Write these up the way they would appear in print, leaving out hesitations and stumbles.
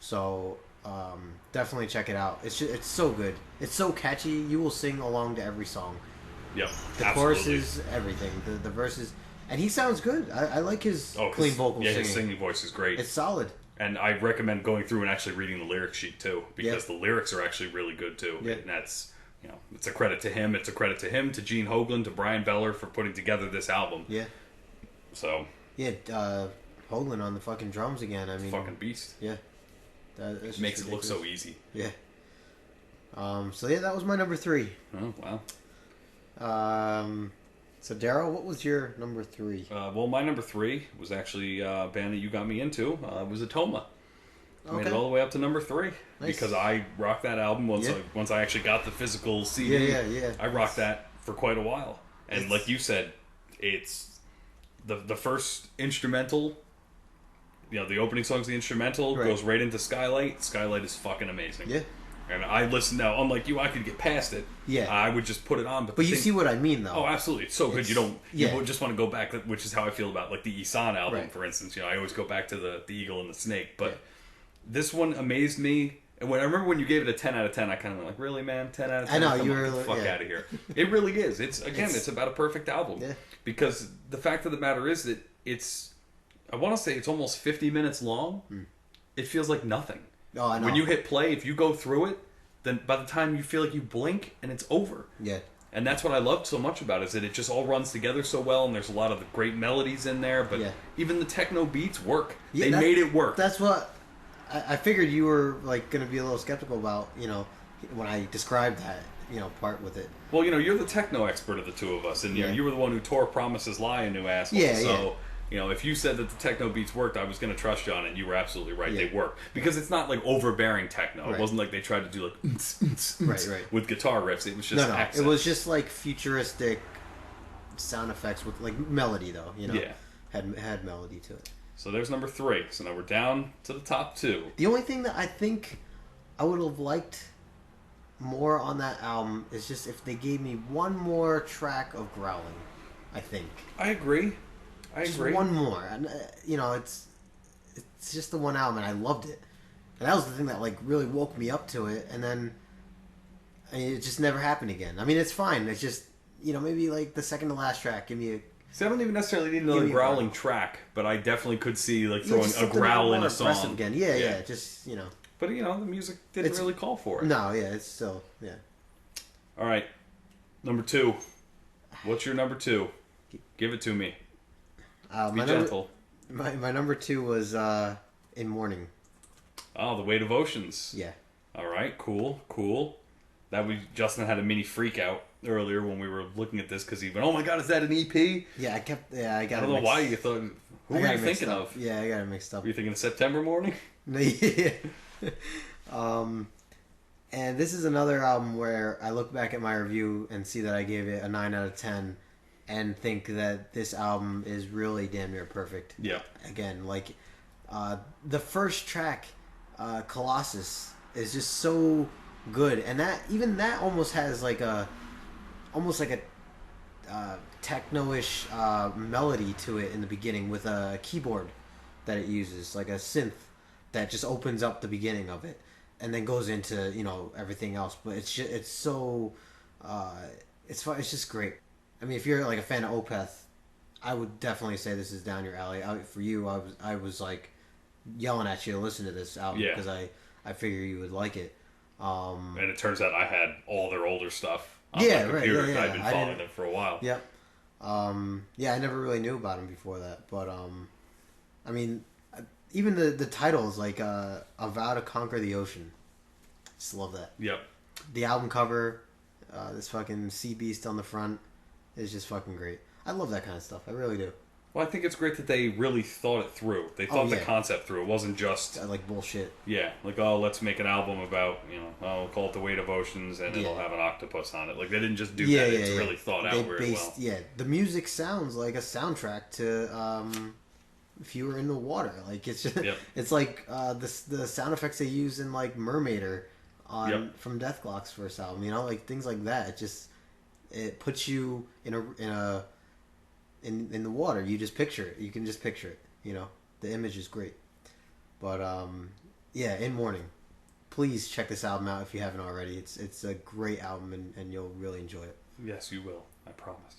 So definitely check it out. It's so good. It's so catchy. You will sing along to every song. Yep, The absolutely. choruses, everything. The verses, and he sounds good. I like his clean vocal yeah, singing. his singing voice is great. It's solid. And I recommend going through and actually reading the lyric sheet too, because the lyrics are actually really good too. Yeah. And that's, it's a credit to him. It's a credit to him, to Gene Hoglan, to Brian Beller for putting together this album. Yeah. So. Yeah, Hoagland on the fucking drums again. I mean, fucking beast. Yeah. It makes it look so easy. Yeah. So yeah, that was my number 3. Oh wow. So Daryl, what was your number 3? Well, my number 3 was actually a band that you got me into. It was Atoma. I made it all the way up to number 3 because I rocked that album once. Once I actually got the physical CD. Yeah. I rocked that for quite a while, and like you said, it's the first instrumental. The opening song's the instrumental, goes right into Skylight. Skylight is fucking amazing. Yeah. And I listen now. Unlike you, I could get past it. Yeah. I would just put it on. But you see what I mean, though. Oh, absolutely. It's so good. You don't. You just want to go back, which is how I feel about like the Isan album, for instance. I always go back to the Eagle and the Snake. But this one amazed me. And I remember when you gave it a 10 out of 10, I kind of went like, really, man? 10 out of 10? I know. You were the fuck out of here. It really is. It's about a perfect album. Yeah. Because the fact of the matter is that I want to say it's almost 50 minutes long. It feels like nothing. Oh, I know. When you hit play, if you go through it, then by the time you feel like you blink and it's over. Yeah. And that's what I loved so much about it, is that it just all runs together so well, and there's a lot of the great melodies in there, but even the techno beats work. Yeah, they made it work. That's what I figured you were like going to be a little skeptical about, when I described that, part with it. Well, you're the techno expert of the two of us, and you were the one who tore Promises Lie a new asshole. Yeah, so, if you said that the techno beats worked, I was going to trust you on it, and you were absolutely right. They work. Because it's not like overbearing techno. Right. It wasn't like they tried to do like with guitar riffs. It was just accents. It was just like futuristic sound effects with like melody, though. Yeah. Had melody to it. So there's number 3. So now we're down to the top 2. The only thing that I think I would have liked more on that album is just if they gave me one more track of growling. I think. I agree. Just one more, and it's just the one album, and I loved it. And that was the thing that like really woke me up to it, and then it just never happened again. I mean, it's fine. It's just maybe like the second to last track. Give me a. See, I don't even necessarily need another growling track, but I definitely could see like throwing a growl in a song again. Yeah, just But the music didn't really call for it. No, it's still All right, number 2. What's your number 2? Give it to me. Be gentle. My number 2 was In Mourning. Oh, The Weight of Oceans. Yeah. All right, cool. Justin had a mini freak out earlier when we were looking at this because he went, "Oh my god, is that an EP?" Yeah, I got. I don't know why you thought. Who were you thinking of? Yeah, I got it mixed up. Were you thinking of September Morning? Yeah. And this is another album where I look back at my review and see that I gave it a 9 out of 10, and think that this album is really damn near perfect. Yeah. Again, like the first track, Colossus, is just so good, and that almost has like a techno-ish melody to it in the beginning with a keyboard that it uses, like a synth that just opens up the beginning of it and then goes into everything else. But it's so it's fun. It's just great. I mean, if you're like a fan of Opeth, I would definitely say this is down your alley. For you, I was like yelling at you to listen to this album because I figure you would like it. And it turns out I had all their older stuff on my computer. Yeah. I've been following them for a while. Yep. I never really knew about them before that, but I mean, even the title is like A Vow to Conquer the Ocean. Just love that. Yep. The album cover, this fucking sea beast on the front is just fucking great. I love that kind of stuff. I really do. Well, I think it's great that they really thought it through. They thought the concept through. It wasn't just like bullshit. Yeah, like let's make an album about we'll call it The Weight of Oceans and it'll have an octopus on it. Like they didn't just do that. It's really thought out very well. Yeah, the music sounds like a soundtrack to If You Were in the Water. Like it's just, it's like the sound effects they use in like Mermaider from Deathclock's first album. Like things like that. It puts you in the water. You just picture it. You can just picture it. The image is great. But Yeah, In Mourning. Please check this album out if you haven't already. It's a great album and you'll really enjoy it. Yes, you will. I promise.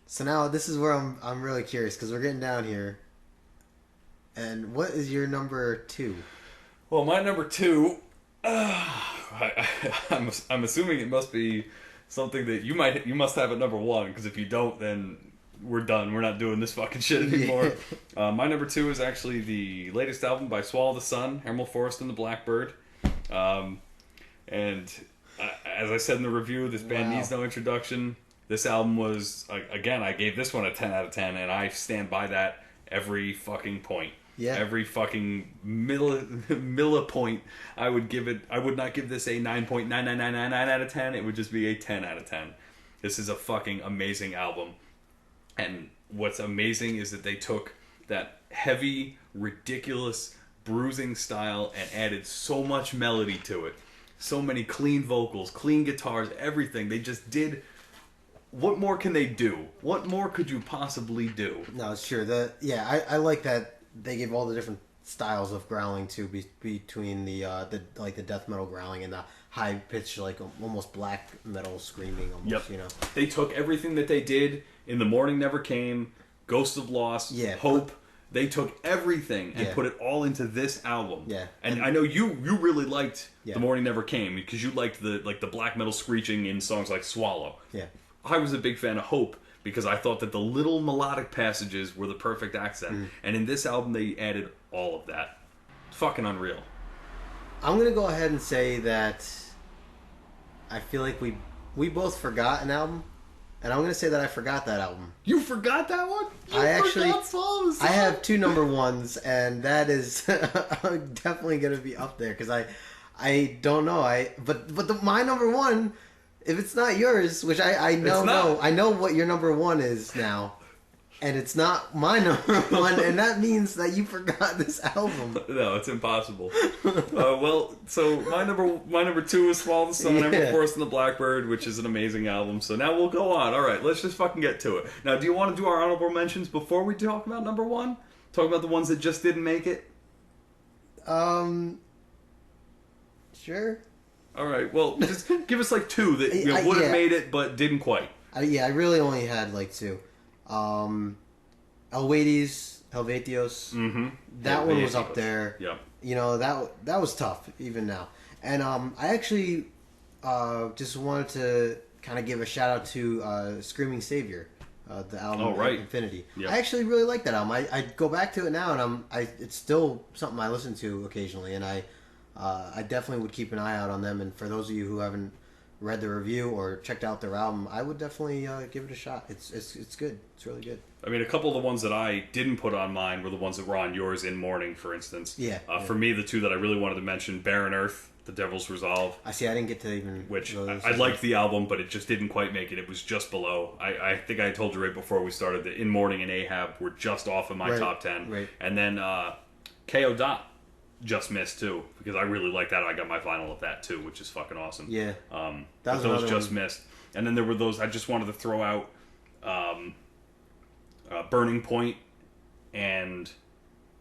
So now this is where I'm really curious because we're getting down here. And what is your number 2? Well, my number 2, I'm assuming it must be something that you must have at number 1, because if you don't, then we're done. We're not doing this fucking shit anymore. My number 2 is actually the latest album by Swallow the Sun, Emerald Forest and the Blackbird. And as I said in the review, this band needs no introduction. This album was, again, I gave this one a 10 out of 10, and I stand by that every fucking point. Yeah. Every fucking millipoint, I would give it. I would not give this a 9.9999 out of 10. It would just be a 10 out of 10. This is a fucking amazing album. And what's amazing is that they took that heavy, ridiculous, bruising style and added so much melody to it. So many clean vocals, clean guitars, everything. They just did. What more can they do? What more could you possibly do? No, it's true. I like that. They give all the different styles of growling too, between the death metal growling and the high pitched, like almost black metal screaming. Almost, yep. You know, they took everything that they did in The Morning Never Came, Ghosts of Lost, Hope. They took everything and put it all into this album. Yeah, and I know you really liked The Morning Never Came because you liked the black metal screeching in songs like Swallow. Yeah, I was a big fan of Hope, because I thought that the little melodic passages were the perfect accent. And in this album, they added all of that. Fucking unreal. I'm going to go ahead and say that I feel like we both forgot an album. And I'm going to say that I forgot that album. You forgot that one? I have 2 number 1s, and that is definitely going to be up there. Because I don't know. But my number 1... If it's not yours, which I know what your number 1 is now, and it's not my number 1, and that means that you forgot this album. No, it's impossible. Well, so my number 2 is Swallow the Sun, Emerald Forest and the Blackbird, which is an amazing album. So now we'll go on. All right, let's just fucking get to it. Now, do you want to do our honorable mentions before we talk about number 1? Talk about the ones that just didn't make it? Sure. All right, well, just give us like 2 that would have made it but didn't quite. I really only had like 2. Helvetios. Mm-hmm. That one was up there. Yeah. You know, that was tough even now. And I actually just wanted to kind of give a shout out to Screaming Savior, the album Infinity. Yep. I actually really like that album. I go back to it now, and it's still something I listen to occasionally, and I definitely would keep an eye out on them. And for those of you who haven't read the review or checked out their album, I would definitely give it a shot. It's good. It's really good. I mean, a couple of the ones that I didn't put on mine were the ones that were on yours, In Mourning, for instance. Yeah. For me, the 2 that I really wanted to mention, Barren Earth, The Devil's Resolve. I didn't get to even... Which, I liked the album, but it just didn't quite make it. It was just below. I think I told you right before we started that In Mourning and Ahab were just off of my top 10. Right. And then K.O. Dot just missed too, because I really like that. I got my vinyl of that too, which is fucking awesome. Yeah. But those just missed. And then there were those I just wanted to throw out, Burning Point and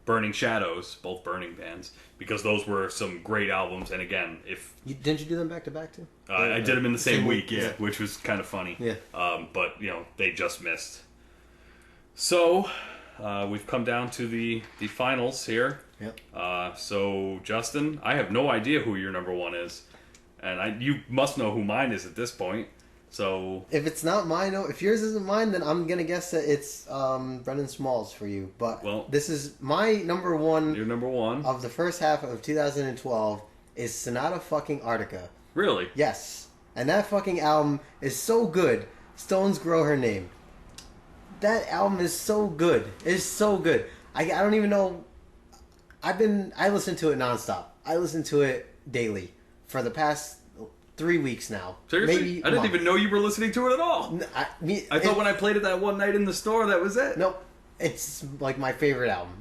Burning Shadows, both Burning bands, because those were some great albums. And again, didn't you do them back to back too? I did them in the same week, which was kind of funny. Yeah. But they just missed. So we've come down to the finals here. Yep. So Justin, I have no idea who your number 1 is, and you must know who mine is at this point. So if it's not mine, if yours isn't mine, then I'm gonna guess that it's Brendan Smalls for you. But this is my number 1. Your number 1 of the first half of 2012 is Sonata fucking Arctica. Really? Yes. And that fucking album is so good. Stones Grow Her Name. That album is so good. It's so good. I don't even know. I listen to it nonstop. I listen to it daily for the past 3 weeks now. Seriously? Maybe I didn't even know you were listening to it at all. I thought when I played it that one night in the store, that was it. Nope. It's like my favorite album.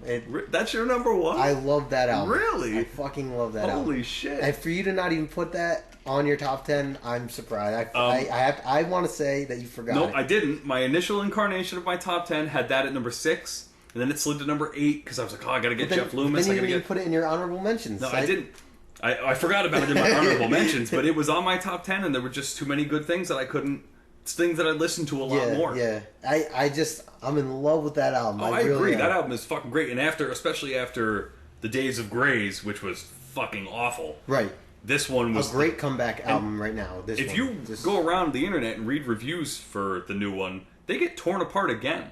That's your number 1? I love that album. Really? I fucking love that album. Holy shit. And for you to not even put that on your top 10, I'm surprised. I want to say that you forgot. Nope, I didn't. My initial incarnation of my top 10 had that at number 6. And then it slid to number 8 because I was like, oh, I gotta get Jeff Loomis. Then you put it in your honorable mentions. No, I didn't. I forgot about it in my honorable mentions, but it was on my top 10, and there were just too many good things that I couldn't. It's things that I listened to a lot more. Yeah, I'm in love with that album. Oh, I really agree. That album is fucking great, and especially after the Days of Grays, which was fucking awful. Right. This one was a great comeback album right now. If you go around the internet and read reviews for the new one, they get torn apart again.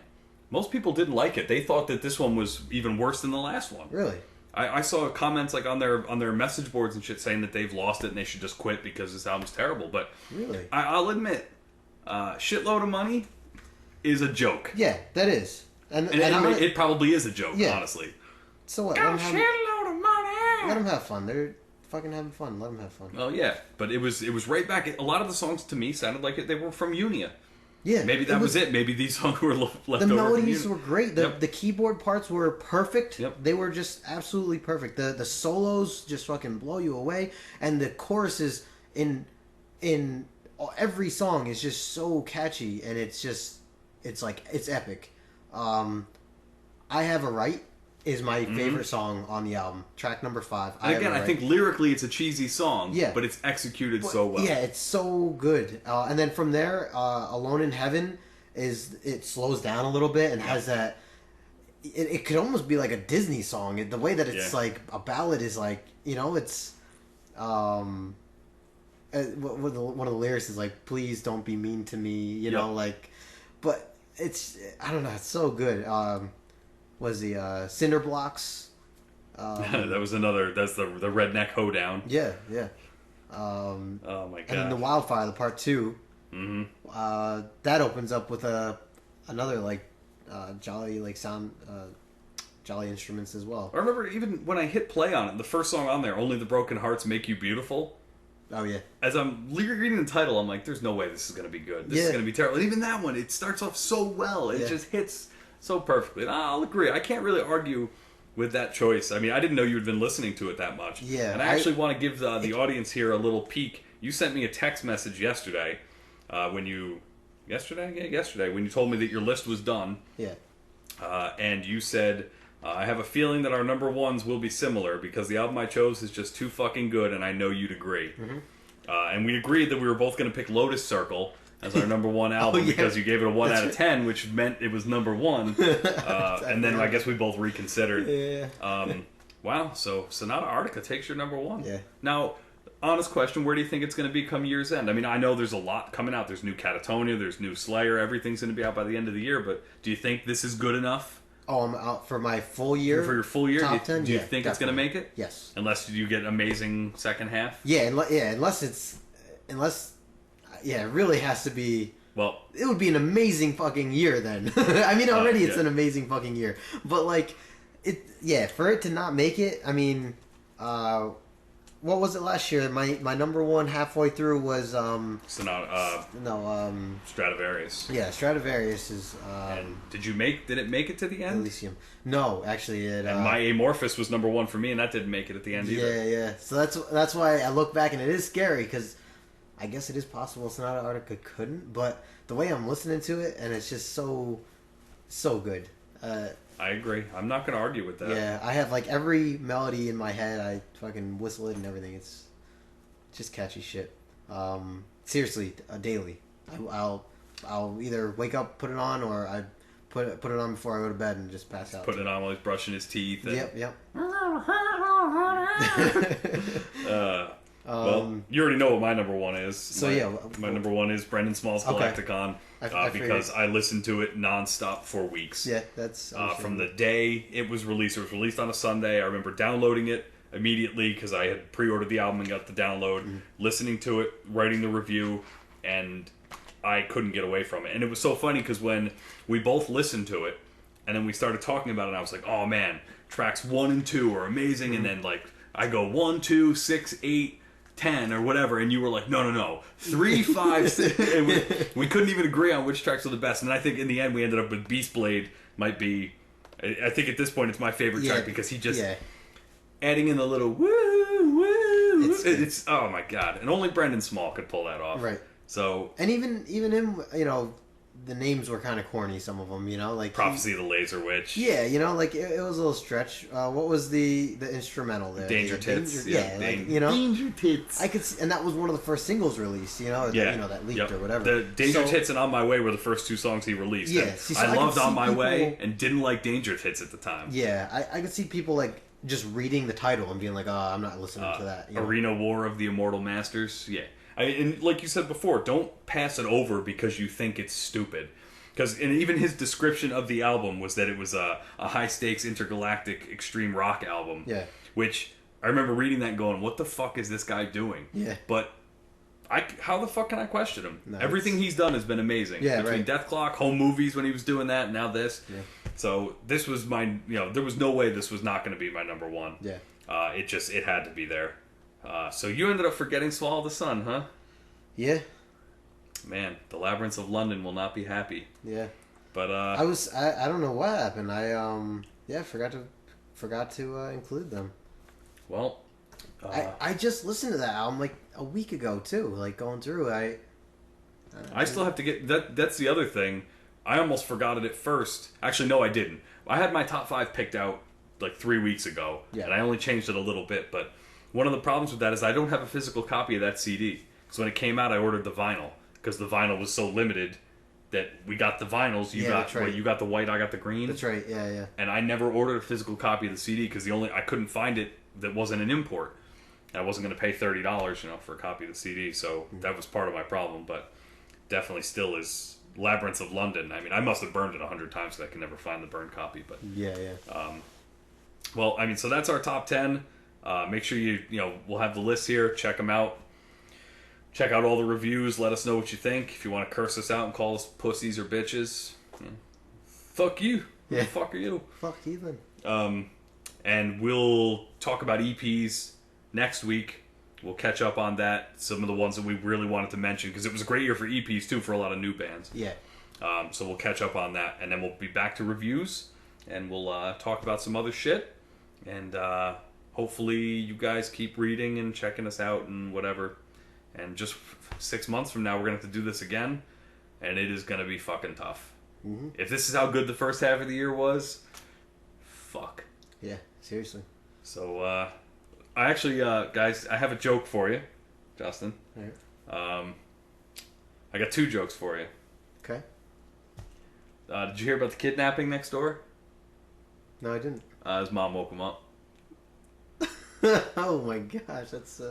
Most people didn't like it. They thought that this one was even worse than the last one. Really? I saw comments like on their message boards and shit saying that they've lost it and they should just quit because this album's terrible. But really, I'll admit, Shitload of Money is a joke. Yeah, that is. And it probably is a joke, honestly. So what? Got a shitload of money. Let them have fun. They're fucking having fun. Let them have fun. Oh yeah, but it was right back. A lot of the songs to me sounded like they were from Unia. Yeah, maybe that was it. Maybe these songs were left over. The melodies were great. The keyboard parts were perfect. Yep. They were just absolutely perfect. The solos just fucking blow you away, and the choruses in every song is just so catchy, and it's epic. I Have a Right is my favorite song on the album. Track number 5. And again, I think lyrically it's a cheesy song, but it's executed so well. Yeah, it's so good. And then from there, Alone in Heaven it slows down a little bit and has that. It could almost be like a Disney song. The way that it's like a ballad is like, it's. One of the lyrics is like, "Please don't be mean to me," you know, like. But it's, I don't know, it's so good. Was the Cinder Blocks? That was another. That's the Redneck Hoedown. Yeah. Oh my god! And then the Wildfire, the part 2. Mm-hmm. That opens up with another like jolly like sound, jolly instruments as well. I remember even when I hit play on it, the first song on there, "Only the Broken Hearts Make You Beautiful." Oh yeah. As I'm reading the title, I'm like, "There's no way this is going to be good. This is going to be terrible." And even that one, it starts off so well. It just hits so perfectly. And I'll agree. I can't really argue with that choice. I mean, I didn't know you had been listening to it that much. Yeah. And I actually want to give the audience here a little peek. You sent me a text message yesterday when you told me that your list was done. Yeah. And you said, I have a feeling that our number ones will be similar because the album I chose is just too fucking good and I know you'd agree. Mm-hmm. And we agreed that we were both going to pick Lotus Circle as our number one album because you gave it a 1 out of 10, which meant it was number 1. And then I guess we both reconsidered. Yeah. Wow. So Sonata Arctica takes your number 1. Yeah. Now, honest question, where do you think it's going to be come year's end? I mean, I know there's a lot coming out. There's new Catatonia, there's new Slayer. Everything's going to be out by the end of the year. But do you think this is good enough? Oh, I'm out for my full year. For your full year, top 10? Do you think it's going to make it? Yes. Unless you get amazing second half. Yeah, it really has to be. Well, it would be an amazing fucking year then. I mean, already it's an amazing fucking year, but like, for it to not make it. I mean, what was it last year? My number 1 halfway through was Sonata. Stradivarius. Yeah, Stradivarius is. And did it make it to the end? Elysium. No, actually, it. And my Amorphous was number 1 for me, and that didn't make it at the end either. Yeah. So that's why I look back and it is scary because I guess it is possible Sonata Arctica couldn't, but the way I'm listening to it and it's just so good. I agree. I'm not going to argue with that. Yeah, I have like every melody in my head. I fucking whistle it and everything. It's just catchy shit. Seriously, daily. I'll either wake up, put it on, or I put it on before I go to bed and just pass out. Put it on while he's brushing his teeth. And... Yep. Well, you already know what my number 1 is. So my number 1 is Brendan Small's Galacticon. Because I listened to it nonstop for weeks. Yeah, that's from the day it was released. It was released on a Sunday. I remember downloading it immediately because I had pre-ordered the album and got the download, listening to it, writing the review, and I couldn't get away from it. And it was so funny because when we both listened to it, and then we started talking about it, and I was like, "Oh man, tracks 1 and 2 are amazing," and then like I go 1, 2, 6, 8. 10 or whatever, and you were like, no, 3, 5, 6. And we couldn't even agree on which tracks were the best. And I think in the end we ended up with Beast Blade might be, I think at this point it's my favorite track because he just adding in the little woo. It's oh my god, and only Brendan Small could pull that off. Right. So and even him, the names were kind of corny. Some of them, like Prophecy of the Laser Witch. Yeah, like it was a little stretch. What was the instrumental there? Danger Tits. Danger Tits. I could see, and that was one of the first singles released. That leaked or whatever. The Danger Tits and On My Way were the first 2 songs he released. Yeah, I loved On My Way and didn't like Danger Tits at the time. Yeah, I could see people like just reading the title and being like, "Oh, I'm not listening to that." Arena War of the Immortal Masters. Yeah, and like you said before, don't pass it over because you think it's stupid. Because even his description of the album was that it was a high-stakes intergalactic extreme rock album. Yeah. Which, I remember reading that and going, what the fuck is this guy doing? Yeah. But, how the fuck can I question him? No, everything he's done has been amazing. Yeah, Between Death Clock, Home Movies when he was doing that, and now this. Yeah. So, this was there was no way this was not going to be my number one. Yeah. It had to be there. So, you ended up forgetting Swallow the Sun, huh? Yeah. Man, the Labyrinths of London will not be happy. Yeah, but I don't know what happened. I forgot to include them. Well, I just listened to that album like a week ago too. Like going through, I still have to get that. That's the other thing. I almost forgot it at first. Actually, no, I didn't. I had my top 5 picked out like 3 weeks ago, and I only changed it a little bit. But one of the problems with that is I don't have a physical copy of that CD. Because when it came out, I ordered the vinyl. Because the vinyl was so limited that we got the vinyls. You got the white, I got the green. That's right. Yeah. And I never ordered a physical copy of the CD because I couldn't find it that wasn't an import. I wasn't going to pay $30, for a copy of the CD. So that was part of my problem. But definitely still is Labyrinths of London. I mean, I must have burned it 100 times because I can never find the burned copy. But yeah. Well, I mean, so that's our top 10. Make sure we'll have the list here. Check them out. Check out all the reviews. Let us know what you think. If you want to curse us out and call us pussies or bitches, fuck you. Who the fuck are you? Fuck Heathen. And we'll talk about EPs next week. We'll catch up on that. Some of the ones that we really wanted to mention because it was a great year for EPs too for a lot of new bands. Yeah. So we'll catch up on that, and then we'll be back to reviews, and we'll talk about some other shit, and hopefully you guys keep reading and checking us out and whatever. And just 6 months from now, we're going to have to do this again. And it is going to be fucking tough. Mm-hmm. If this is how good the first half of the year was, fuck. Yeah, seriously. So, I actually, guys, I have a joke for you, Justin. All right. I got 2 jokes for you. Okay. Did you hear about the kidnapping next door? No, I didn't. His mom woke him up. Oh my gosh, that's...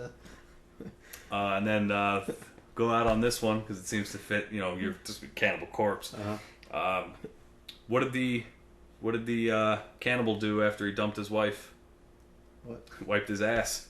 And then go out on this one because it seems to fit. You're just a Cannibal Corpse. Uh-huh. What did the cannibal do after he dumped his wife? What? Wiped his ass.